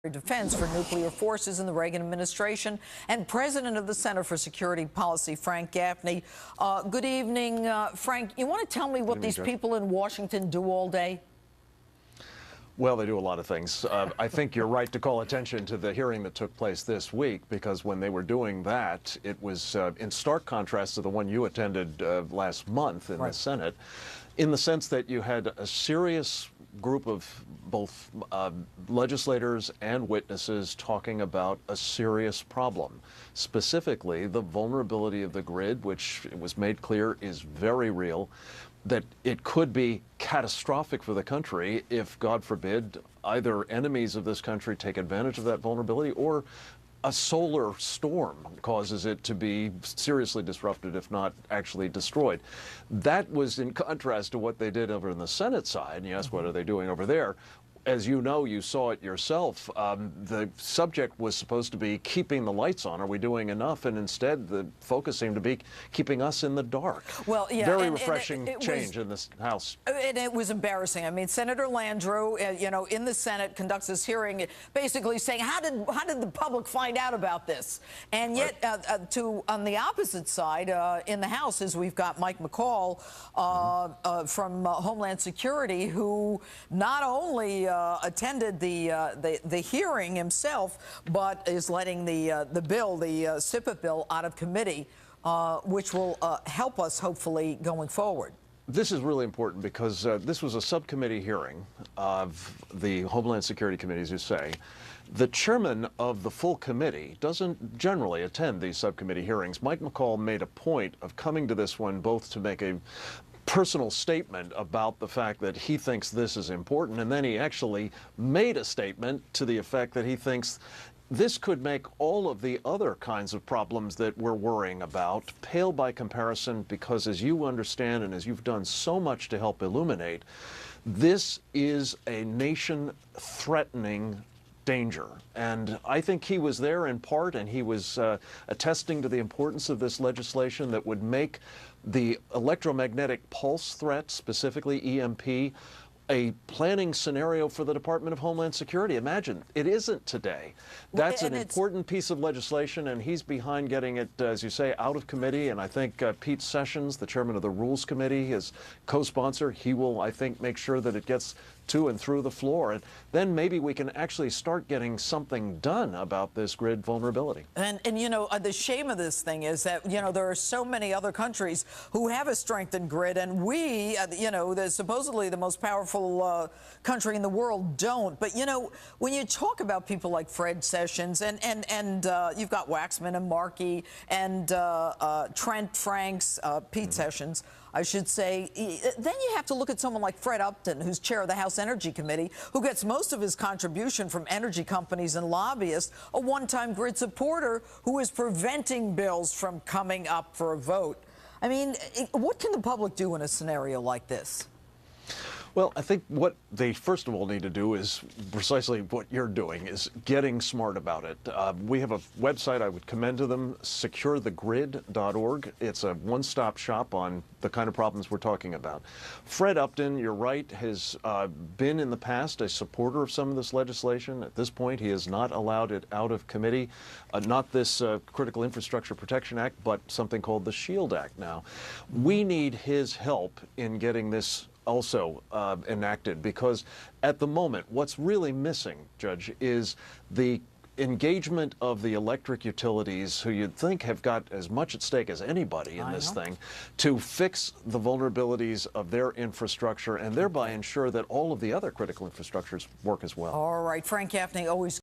Defense for Nuclear Forces in the Reagan administration and president of the Center for Security Policy, Frank Gaffney. Good evening, Frank. You want to tell me what these people in Washington do all day? Well, they do a lot of things. I think you're right to call attention to the hearing that took place this week, because when they were doing that, it was in stark contrast to the one you attended last month in the Senate, in the sense that you had a serious group of both legislators and witnesses talking about a serious problem, specifically the vulnerability of the grid, which it was made clear is very real, that it could be catastrophic for the country if, God forbid, either enemies of this country take advantage of that vulnerability or a solar storm causes it to be seriously disrupted, if not actually destroyed. That was in contrast to what they did over in the Senate side. And yes, what are they doing over there? As you know, you saw it yourself, the subject was supposed to be keeping the lights on. Are we doing enough? And instead, the focus seemed to be keeping us in the dark. Well, yeah, very refreshing change in this House. And it was embarrassing. I mean, Senator Landrieu, you know, in the Senate conducts this hearing, basically saying, how did the public find out about this? And yet, on the opposite side, in the House, is we've got Mike McCall from Homeland Security, who not only attended the hearing himself, but is letting the bill, the SIPA bill, out of committee, which will help us hopefully going forward. This is really important because this was a subcommittee hearing of the Homeland Security Committee, as you say. The chairman of the full committee doesn't generally attend these subcommittee hearings. Mike McCall made a point of coming to this one both to make a personal statement about the fact that he thinks this is important, and then he actually made a statement to the effect that he thinks this could make all of the other kinds of problems that we're worrying about pale by comparison, because as you understand and as you've done so much to help illuminate, this is a nation-threatening danger. And I think he was there in part, and he was attesting to the importance of this legislation that would make the electromagnetic pulse threat, specifically EMP, a planning scenario for the Department of Homeland Security. Imagine, it isn't today. That's an important piece of legislation, and he's behind getting it, as you say, out of committee. And I think Pete Sessions, the chairman of the Rules Committee, is co-sponsor. He will, I think, make sure that it gets to and through the floor. And then maybe we can actually start getting something done about this grid vulnerability. And you know, the shame of this thing is that, you know, there are so many other countries who have a strengthened grid, and we, you know, supposedly the most powerful country in the world don't. But, you know, when you talk about people like Fred Sessions and you've got Waxman and Markey and Trent Franks, Pete Sessions, I should say, then you have to look at someone like Fred Upton, who's chair of the House Energy Committee, who gets most of his contribution from energy companies and lobbyists, a one-time grid supporter who is preventing bills from coming up for a vote. I mean, what can the public do in a scenario like this? Well, I think what they first of all need to do is precisely what you're doing, is getting smart about it. We have a website I would commend to them, securethegrid.org. It's a one-stop shop on the kind of problems we're talking about. Fred Upton, you're right, has been in the past a supporter of some of this legislation. At this point, he has not allowed it out of committee, not this Critical Infrastructure Protection Act, but something called the SHIELD Act now. We need his help in getting this also enacted, because at the moment, what's really missing, Judge, is the engagement of the electric utilities, who you'd think have got as much at stake as anybody in this thing, to fix the vulnerabilities of their infrastructure and thereby ensure that all of the other critical infrastructures work as well. All right, Frank Gaffney, always